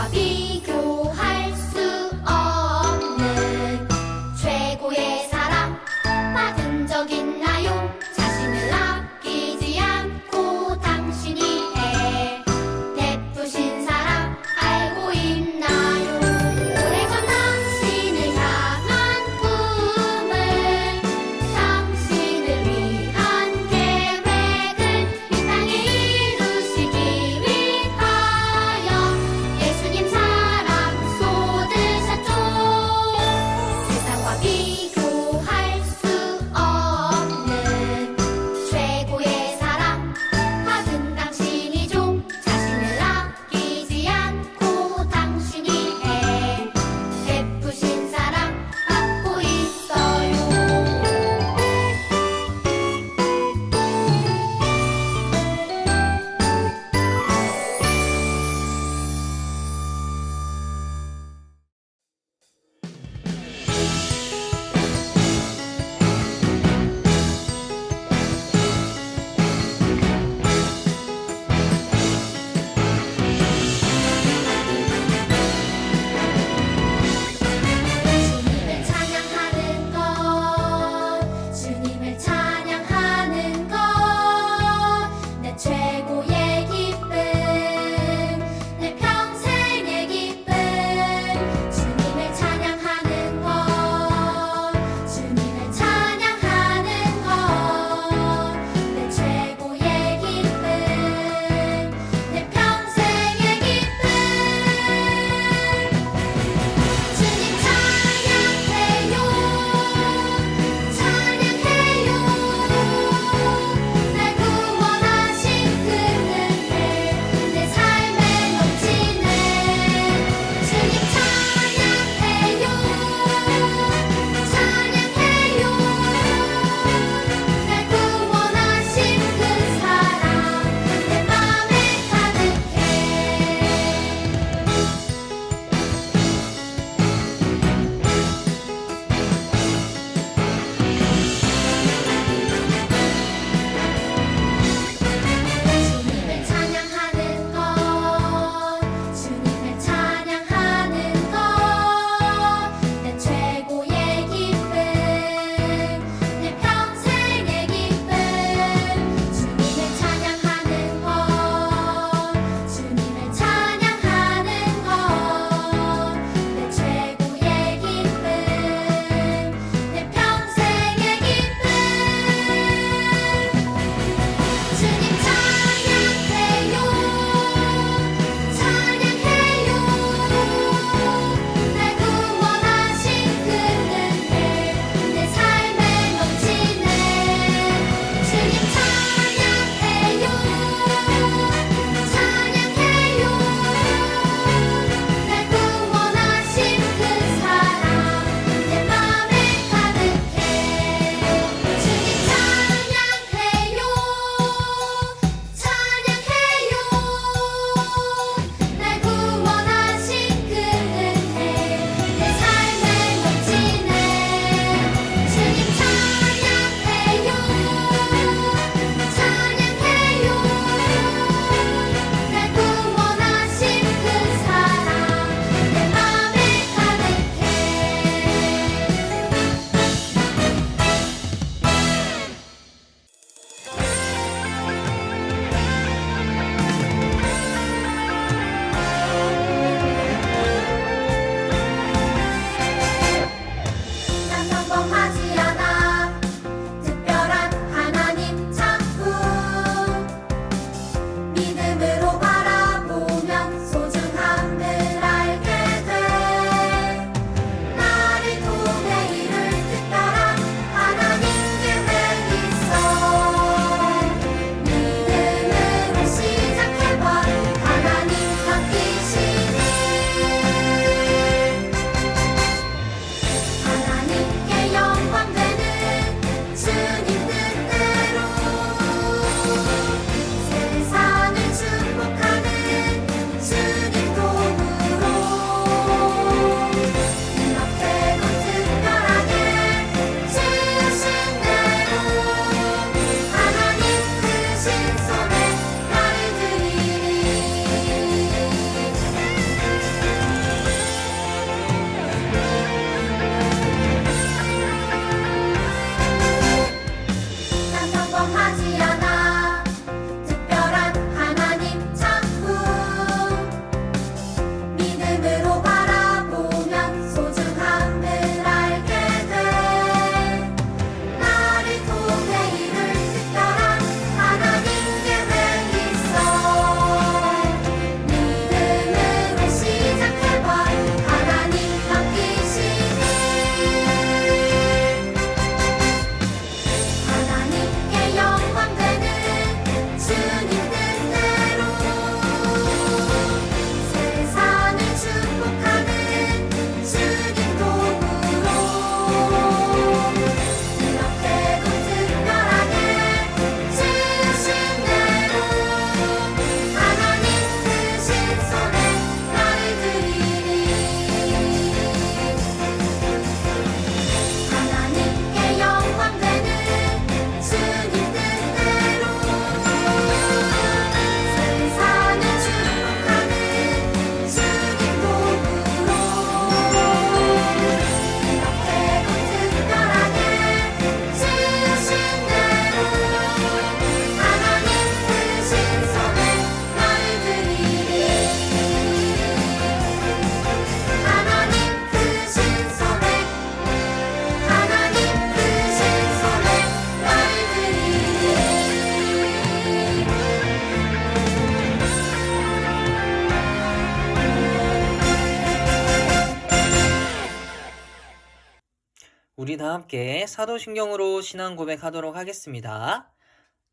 예수와 비교할 수 없는 최고의 사랑 받은 적 있나요? 자신을 아끼지 않고 당신이 베푸신 사랑 알고 있나요? 오래전 당신을 향한 꿈을 당신을 위한 계획을 이 땅에 이루시기 위하여 예수님 사랑하셨습니다. 우리 다 함께 사도신경으로 신앙 고백하도록 하겠습니다.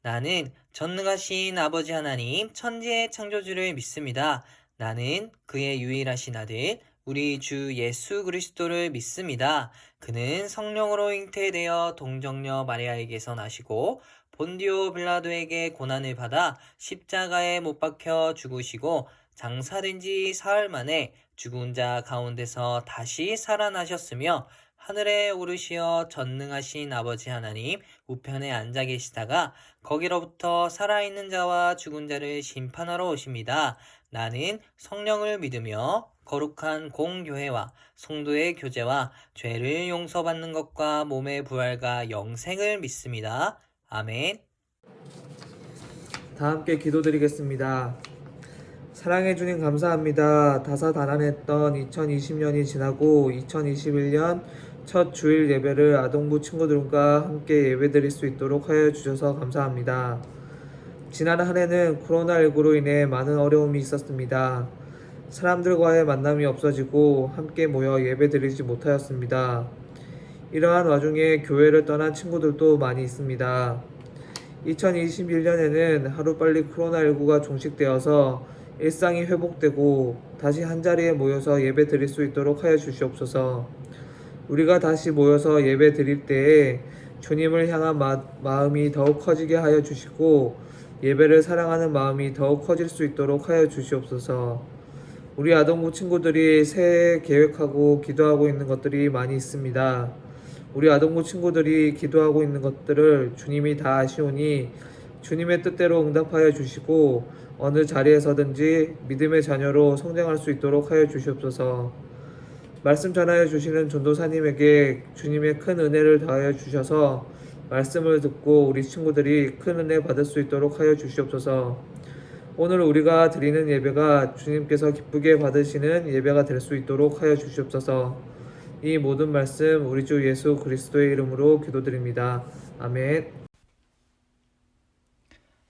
나는 전능하신 아버지 하나님 천지의 창조주를 믿습니다. 나는 그의 유일하신 아들 우리 주 예수 그리스도를 믿습니다. 그는 성령으로 잉태되어 동정녀 마리아에게서 나시고 본디오 빌라도에게 고난을 받아 십자가에 못 박혀 죽으시고 장사된 지 사흘 만에 죽은 자 가운데서 다시 살아나셨으며 하늘에 오르시어 전능하신 아버지 하나님 우편에 앉아 계시다가 거기로부터 살아있는 자와 죽은 자를 심판하러 오십니다. 나는 성령을 믿으며 거룩한 공교회와 성도의 교제와 죄를 용서받는 것과 몸의 부활과 영생을 믿습니다. 아멘. 다 함께 기도드리겠습니다. 사랑해 주님 감사합니다. 다사다난했던 2020년이 지나고 2021년 첫 주일 예배를 아동부 친구들과 함께 예배드릴 수 있도록 하여 주셔서 감사합니다. 지난 한 해는 코로나19로 인해 많은 어려움이 있었습니다. 사람들과의 만남이 없어지고 함께 모여 예배드리지 못하였습니다. 이러한 와중에 교회를 떠난 친구들도 많이 있습니다. 2021년에는 하루빨리 코로나19가 종식되어서 일상이 회복되고 다시 한자리에 모여서 예배 드릴 수 있도록 하여 주시옵소서. 우리가 다시 모여서 예배 드릴 때에 주님을 향한 마음이 더욱 커지게 하여 주시고 예배를 사랑하는 마음이 더욱 커질 수 있도록 하여 주시옵소서. 우리 아동부 친구들이 새해 계획하고 기도하고 있는 것들이 많이 있습니다. 우리 아동부 친구들이 기도하고 있는 것들을 주님이 다 아시오니 주님의 뜻대로 응답하여 주시고 어느 자리에서든지 믿음의 자녀로 성장할 수 있도록 하여 주시옵소서. 말씀 전하여 주시는 전도사님에게 주님의 큰 은혜를 더하여 주셔서 말씀을 듣고 우리 친구들이 큰 은혜 받을 수 있도록 하여 주시옵소서. 오늘 우리가 드리는 예배가 주님께서 기쁘게 받으시는 예배가 될 수 있도록 하여 주시옵소서. 이 모든 말씀 우리 주 예수 그리스도의 이름으로 기도드립니다. 아멘.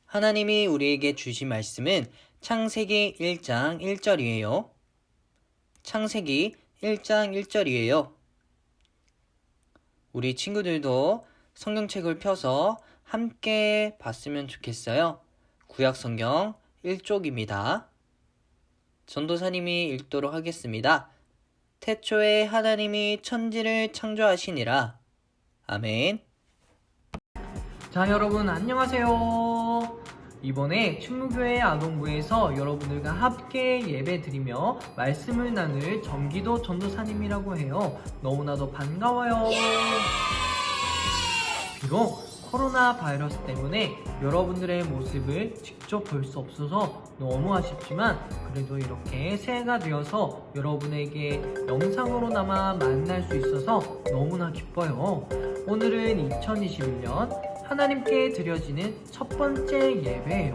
하나님이 우리에게 주신 말씀은 창세기 1장 1절이에요. 창세기 1장 1절이에요. 우리 친구들도 성경책을 펴서 함께 봤으면 좋겠어요. 구약성경 1쪽입니다. 전도사님이 읽도록 하겠습니다. 태초에 하나님이 천지를 창조하시니라. 아멘. 자, 여러분 안녕하세요. 이번에 충무교회 아동부에서 여러분들과 함께 예배 드리며 말씀을 나눌 정기도 전도사님이라고 해요. 너무나도 반가워요. 비록 코로나 바이러스 때문에 여러분들의 모습을 직접 볼 수 없어서 너무 아쉽지만 그래도 이렇게 새해가 되어서 여러분에게 영상으로나마 만날 수 있어서 너무나 기뻐요. 오늘은 2021년 하나님께 드려지는 첫 번째 예배예요.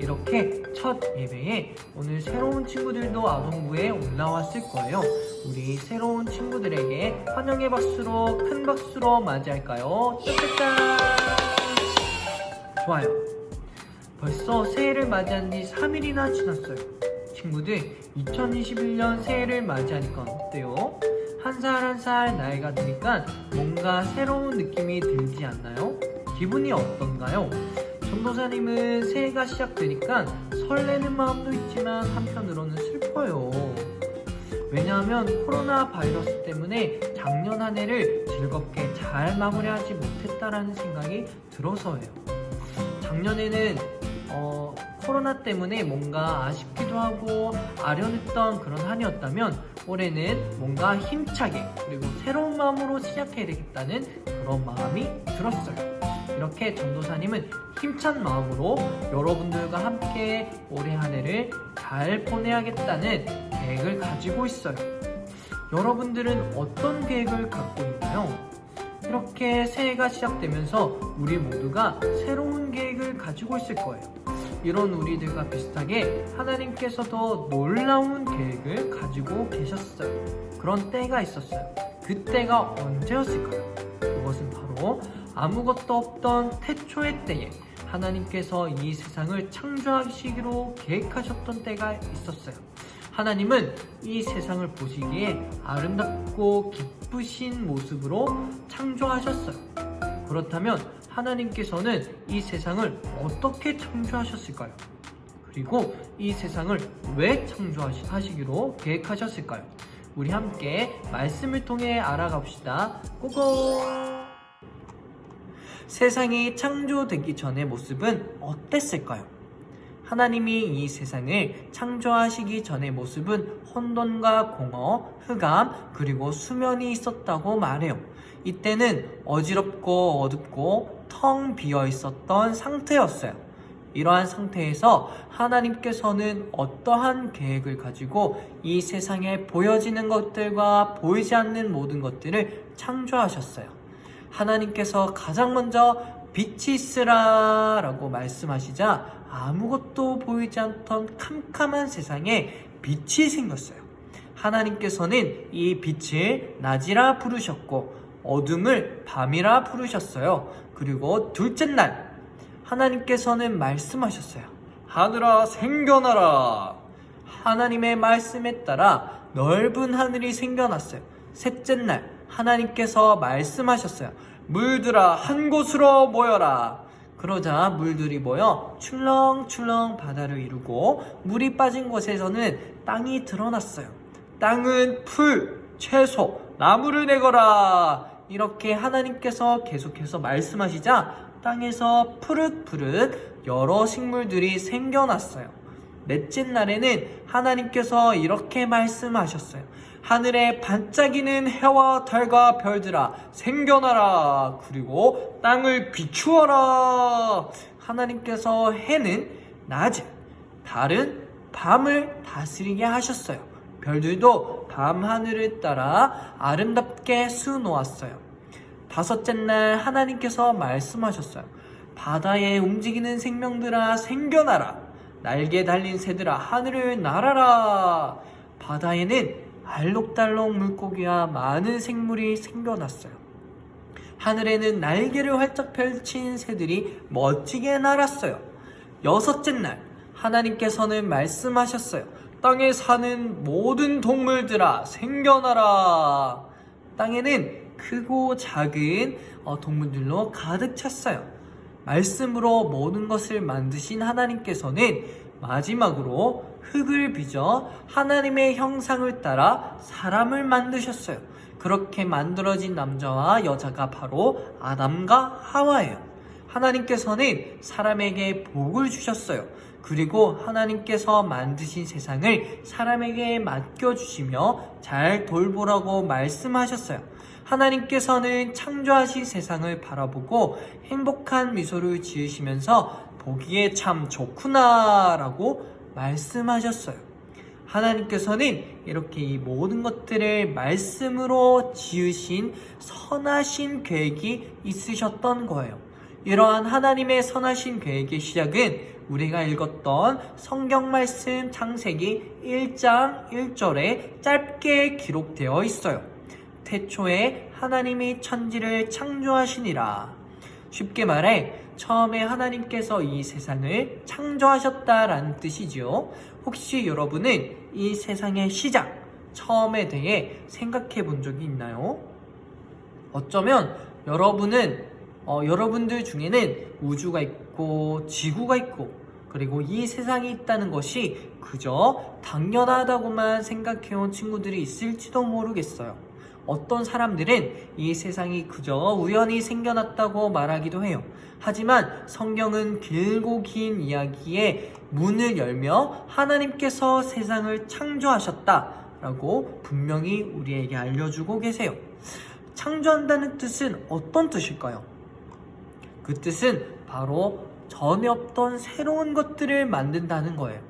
이렇게 첫 예배에 오늘 새로운 친구들도 아동부에 올라왔을 거예요. 우리 새로운 친구들에게 환영의 박수로 큰 박수로 맞이할까요? 짜짜짜! 좋아요. 벌써 새해를 맞이한 지 3일이나 지났어요. 친구들 2021년 새해를 맞이하니까 어때요? 한 살 한 살 나이가 드니까 뭔가 새로운 느낌이 들지 않나요? 기분이 어떤가요? 전도사님은 새해가 시작되니까 설레는 마음도 있지만 한편으로는 슬퍼요. 왜냐하면 코로나 바이러스 때문에 작년 한 해를 즐겁게 잘 마무리하지 못했다라는 생각이 들어서예요. 작년에는 코로나 때문에 뭔가 아쉽기도 하고 아련했던 그런 한 해였다면 올해는 뭔가 힘차게 그리고 새로운 마음으로 시작해야 되겠다는 그런 마음이 들었어요. 이렇게 전도사님은 힘찬 마음으로 여러분들과 함께 올해 한 해를 잘 보내야겠다는 계획을 가지고 있어요. 여러분들은 어떤 계획을 갖고 있나요? 이렇게 새해가 시작되면서 우리 모두가 새로운 계획을 가지고 있을 거예요. 이런 우리들과 비슷하게 하나님께서도 놀라운 계획을 가지고 계셨어요. 그런 때가 있었어요. 그 때가 언제였을까요? 그것은 바로 아무것도 없던 태초의 때에 하나님께서 이 세상을 창조하시기로 계획하셨던 때가 있었어요. 하나님은 이 세상을 보시기에 아름답고 기쁘신 모습으로 창조하셨어요. 그렇다면 하나님께서는 이 세상을 어떻게 창조하셨을까요? 그리고 이 세상을 왜 창조하시기로 계획하셨을까요? 우리 함께 말씀을 통해 알아갑시다. 고고! 세상이 창조되기 전의 모습은 어땠을까요? 하나님이 이 세상을 창조하시기 전의 모습은 혼돈과 공허, 흑암, 그리고 수면이 있었다고 말해요. 이때는 어지럽고 어둡고 텅 비어 있었던 상태였어요. 이러한 상태에서 하나님께서는 어떠한 계획을 가지고 이 세상에 보여지는 것들과 보이지 않는 모든 것들을 창조하셨어요. 하나님께서 가장 먼저 빛이 있으라 라고 말씀하시자 아무것도 보이지 않던 캄캄한 세상에 빛이 생겼어요. 하나님께서는 이 빛을 낮이라 부르셨고 어둠을 밤이라 부르셨어요. 그리고 둘째 날 하나님께서는 말씀하셨어요. 하늘아 생겨나라. 하나님의 말씀에 따라 넓은 하늘이 생겨났어요. 셋째 날 하나님께서 말씀하셨어요. 물들아 한 곳으로 모여라. 그러자 물들이 모여 출렁출렁 바다를 이루고 물이 빠진 곳에서는 땅이 드러났어요. 땅은 풀, 채소, 나무를 내거라. 이렇게 하나님께서 계속해서 말씀하시자 땅에서 푸릇푸릇 여러 식물들이 생겨났어요. 넷째 날에는 하나님께서 이렇게 말씀하셨어요. 하늘에 반짝이는 해와 달과 별들아 생겨나라. 그리고 땅을 비추어라. 하나님께서 해는 낮을, 달은 밤을 다스리게 하셨어요. 별들도 밤 하늘을 따라 아름답게 수놓았어요. 다섯째 날 하나님께서 말씀하셨어요. 바다에 움직이는 생명들아 생겨나라. 날개 달린 새들아 하늘을 날아라. 바다에는 알록달록 물고기와 많은 생물이 생겨났어요. 하늘에는 날개를 활짝 펼친 새들이 멋지게 날았어요. 여섯째 날 하나님께서는 말씀하셨어요. 땅에 사는 모든 동물들아 생겨나라. 땅에는 크고 작은 동물들로 가득 찼어요. 말씀으로 모든 것을 만드신 하나님께서는 마지막으로 흙을 빚어 하나님의 형상을 따라 사람을 만드셨어요. 그렇게 만들어진 남자와 여자가 바로 아담과 하와예요. 하나님께서는 사람에게 복을 주셨어요. 그리고 하나님께서 만드신 세상을 사람에게 맡겨주시며 잘 돌보라고 말씀하셨어요. 하나님께서는 창조하신 세상을 바라보고 행복한 미소를 지으시면서 보기에 참 좋구나 라고 말씀하셨어요. 하나님께서는 이렇게 이 모든 것들을 말씀으로 지으신 선하신 계획이 있으셨던 거예요. 이러한 하나님의 선하신 계획의 시작은 우리가 읽었던 성경 말씀 창세기 1장 1절에 짧게 기록되어 있어요. 태초에 하나님이 천지를 창조하시니라. 쉽게 말해 처음에 하나님께서 이 세상을 창조하셨다라는 뜻이죠. 혹시 여러분은 이 세상의 시작, 처음에 대해 생각해 본 적이 있나요? 어쩌면 여러분들 중에는 우주가 있고 지구가 있고 그리고 이 세상이 있다는 것이 그저 당연하다고만 생각해온 친구들이 있을지도 모르겠어요. 어떤 사람들은 이 세상이 그저 우연히 생겨났다고 말하기도 해요. 하지만 성경은 길고 긴 이야기에 문을 열며 하나님께서 세상을 창조하셨다라고 분명히 우리에게 알려주고 계세요. 창조한다는 뜻은 어떤 뜻일까요? 그 뜻은 바로 전에 없던 새로운 것들을 만든다는 거예요.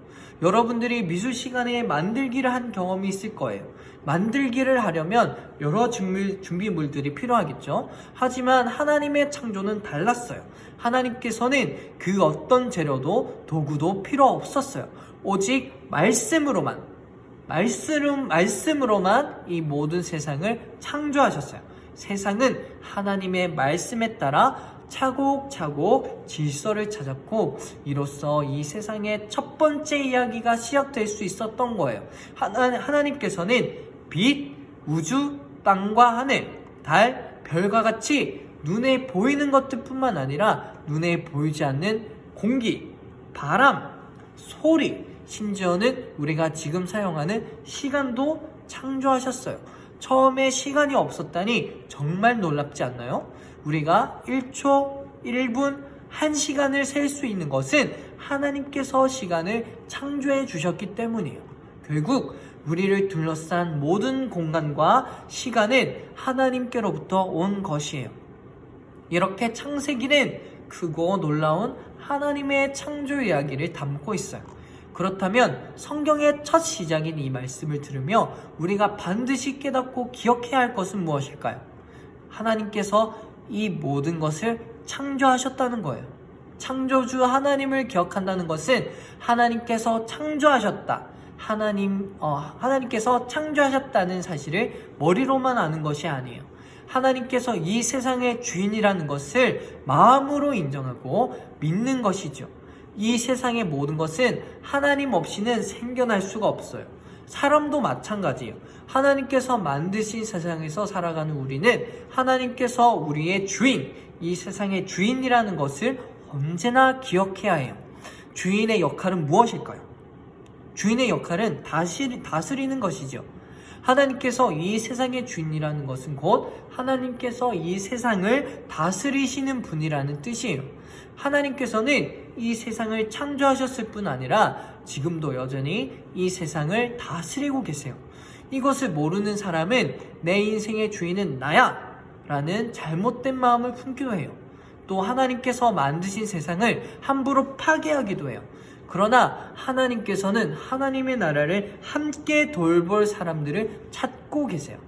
여러분들이 미술 시간에 만들기를 한 경험이 있을 거예요. 만들기를 하려면 여러 준비물들이 필요하겠죠. 하지만 하나님의 창조는 달랐어요. 하나님께서는 그 어떤 재료도 도구도 필요 없었어요. 오직 말씀으로만 이 모든 세상을 창조하셨어요. 세상은 하나님의 말씀에 따라 차곡차곡 질서를 찾았고 이로써 이 세상의 첫 번째 이야기가 시작될 수 있었던 거예요. 하나님께서는 빛, 우주, 땅과 하늘, 달, 별과 같이 눈에 보이는 것들뿐만 아니라 눈에 보이지 않는 공기, 바람, 소리, 심지어는 우리가 지금 사용하는 시간도 창조하셨어요. 처음에 시간이 없었다니 정말 놀랍지 않나요? 우리가 1초, 1분, 1시간을 셀 수 있는 것은 하나님께서 시간을 창조해 주셨기 때문이에요. 결국 우리를 둘러싼 모든 공간과 시간은 하나님께로부터 온 것이에요. 이렇게 창세기는 크고 놀라운 하나님의 창조 이야기를 담고 있어요. 그렇다면 성경의 첫 시작인 이 말씀을 들으며 우리가 반드시 깨닫고 기억해야 할 것은 무엇일까요? 하나님께서 이 모든 것을 창조하셨다는 거예요. 창조주 하나님을 기억한다는 것은 하나님께서 창조하셨다. 하나님께서 창조하셨다는 사실을 머리로만 아는 것이 아니에요. 하나님께서 이 세상의 주인이라는 것을 마음으로 인정하고 믿는 것이죠. 이 세상의 모든 것은 하나님 없이는 생겨날 수가 없어요. 사람도 마찬가지예요. 하나님께서 만드신 세상에서 살아가는 우리는 하나님께서 우리의 주인, 이 세상의 주인이라는 것을 언제나 기억해야 해요. 주인의 역할은 무엇일까요? 주인의 역할은 다스리는 것이죠. 하나님께서 이 세상의 주인이라는 것은 곧 하나님께서 이 세상을 다스리시는 분이라는 뜻이에요. 하나님께서는 이 세상을 창조하셨을 뿐 아니라 지금도 여전히 이 세상을 다스리고 계세요. 이것을 모르는 사람은 내 인생의 주인은 나야! 라는 잘못된 마음을 품기도 해요. 또 하나님께서 만드신 세상을 함부로 파괴하기도 해요. 그러나 하나님께서는 하나님의 나라를 함께 돌볼 사람들을 찾고 계세요.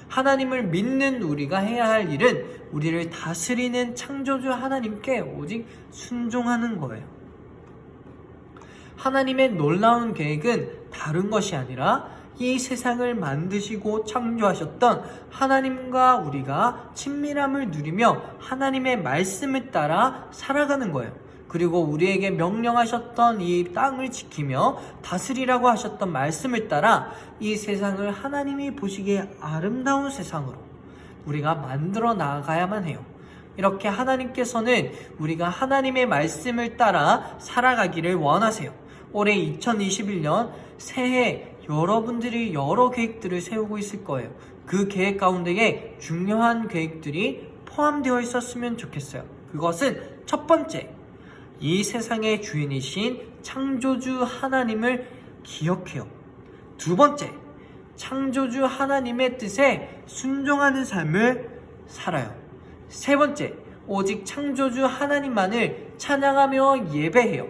하나님을 믿는 우리가 해야 할 일은 우리를 다스리는 창조주 하나님께 오직 순종하는 거예요. 하나님의 놀라운 계획은 다른 것이 아니라 이 세상을 만드시고 창조하셨던 하나님과 우리가 친밀함을 누리며 하나님의 말씀을 따라 살아가는 거예요. 그리고 우리에게 명령하셨던 이 땅을 지키며 다스리라고 하셨던 말씀을 따라 이 세상을 하나님이 보시기에 아름다운 세상으로 우리가 만들어 나가야만 해요. 이렇게 하나님께서는 우리가 하나님의 말씀을 따라 살아가기를 원하세요. 올해 2021년 새해 여러분들이 여러 계획들을 세우고 있을 거예요. 그 계획 가운데에 중요한 계획들이 포함되어 있었으면 좋겠어요. 그것은 첫 번째, 이 세상의 주인이신 창조주 하나님을 기억해요. 두 번째, 창조주 하나님의 뜻에 순종하는 삶을 살아요. 세 번째, 오직 창조주 하나님만을 찬양하며 예배해요.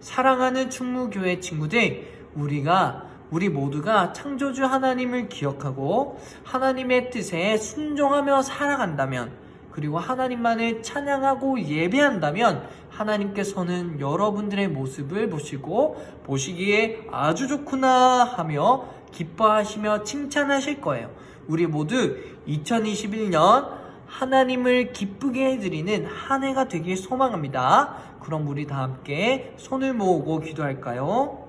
사랑하는 충무교회 친구들, 우리 모두가 창조주 하나님을 기억하고 하나님의 뜻에 순종하며 살아간다면, 그리고 하나님만을 찬양하고 예배한다면 하나님께서는 여러분들의 모습을 보시기에 아주 좋구나 하며 기뻐하시며 칭찬하실 거예요. 우리 모두 2021년 하나님을 기쁘게 해드리는 한 해가 되길 소망합니다. 그럼 우리 다 함께 손을 모으고 기도할까요?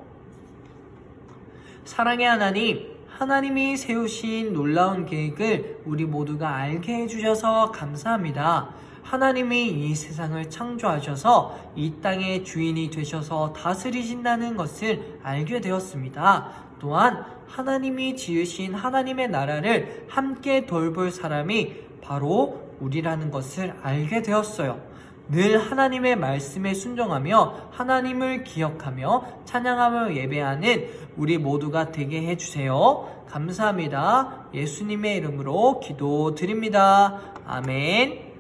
사랑의 하나님, 하나님이 세우신 놀라운 계획을 우리 모두가 알게 해주셔서 감사합니다. 하나님이 이 세상을 창조하셔서 이 땅의 주인이 되셔서 다스리신다는 것을 알게 되었습니다. 또한 하나님이 지으신 하나님의 나라를 함께 돌볼 사람이 바로 우리라는 것을 알게 되었어요. 늘 하나님의 말씀에 순종하며 하나님을 기억하며 찬양하며 예배하는 우리 모두가 되게 해주세요. 감사합니다. 예수님의 이름으로 기도드립니다. 아멘.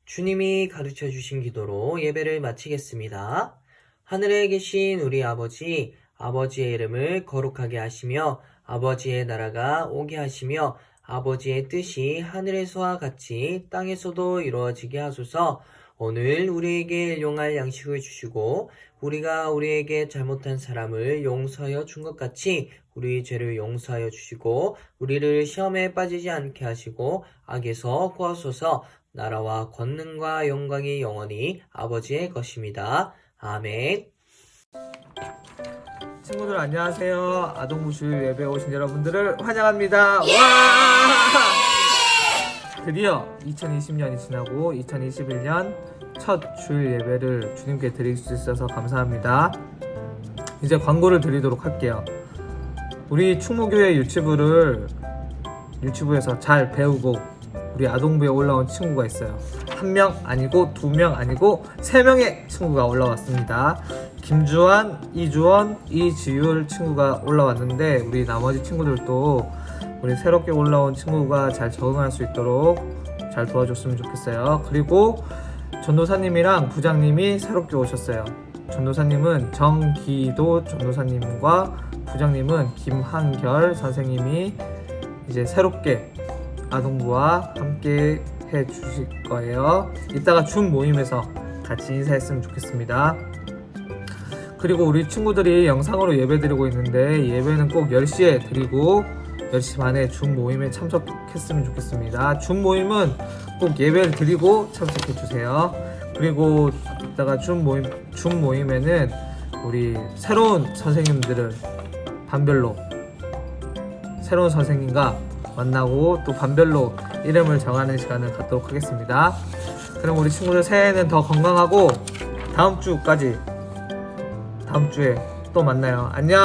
주님이 가르쳐 주신 기도로 예배를 마치겠습니다. 하늘에 계신 우리 아버지, 아버지의 이름을 거룩하게 하시며 아버지의 나라가 오게 하시며 아버지의 뜻이 하늘에서와 같이 땅에서도 이루어지게 하소서. 오늘 우리에게 일용할 양식을 주시고 우리가 우리에게 잘못한 사람을 용서하여 준 것 같이 우리 죄를 용서하여 주시고 우리를 시험에 빠지지 않게 하시고 악에서 구하소서. 나라와 권능과 영광이 영원히 아버지의 것입니다. 아멘. 친구들 안녕하세요. 아동부 주일 예배에 오신 여러분들을 환영합니다. 와! 드디어 2020년이 지나고 2021년 첫 주일 예배를 주님께 드릴 수 있어서 감사합니다. 이제 광고를 드리도록 할게요. 우리 충무교회 유치부에서 잘 배우고 우리 아동부에 올라온 친구가 있어요. 1명 아니고 2명 아니고 3명의 친구가 올라왔습니다. 김주환, 이주원, 이지율 친구가 올라왔는데 우리 나머지 친구들도 우리 새롭게 올라온 친구가 잘 적응할 수 있도록 잘 도와줬으면 좋겠어요. 그리고 전도사님이랑 부장님이 새롭게 오셨어요. 전도사님은 정기도 전도사님과 부장님은 김한결 선생님이 이제 새롭게 아동부와 함께 해 주실 거예요. 이따가 줌 모임에서 같이 인사했으면 좋겠습니다. 그리고 우리 친구들이 영상으로 예배 드리고 있는데 예배는 꼭 10시에 드리고 10시 반에 줌 모임에 참석했으면 좋겠습니다. 줌 모임은 꼭 예배를 드리고 참석해 주세요. 그리고 이따가 줌 모임에는 우리 새로운 선생님들을 반별로 새로운 선생님과 만나고 또 반별로 이름을 정하는 시간을 갖도록 하겠습니다. 그럼 우리 친구들 새해에는 더 건강하고 다음 주에 또 만나요. 안녕.